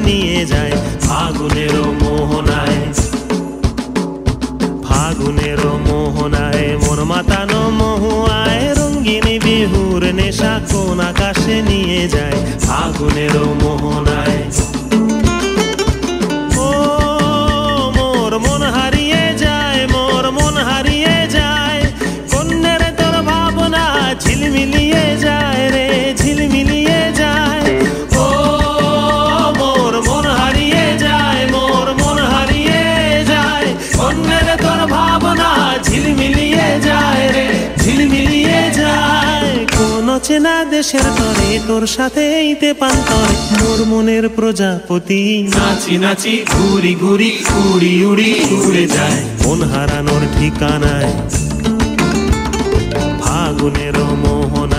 নিয়ে যায় ফাগুনেরও মোহনায়। ফাগুনেরও মোহনায় মন মাতানো মহুয়ায় রঙ্গিনী বিহুর নেশা কোন আকাশে নিয়ে যায় ফাগুনেরও মোহনায়। ও মোর মন হারিয়ে যায়, মোর মন হারিয়ে যায়, কন্যের তোর ভাবনা ঝিলমিলিয়ে যায় রে ঝিলমিলিয়ে যায়। ও মোর মন হারিয়ে যায়, মোর মন হারিয়ে যায়, কন্যের তোর ভাবনা ঝিলমিলিয়ে যায় রে ঝিলমিলিয়ে যায়। কোন চেনা দেশের তরে তোর সাথে এইতে পান্তরে মোর মনের প্রজাপতি নাচি নাচি ঘুরি ঘুরি উড়ি উড়ি উড়ে যায় মন হারানোর ঠিকানায় ফাগুনেরও মোহনা।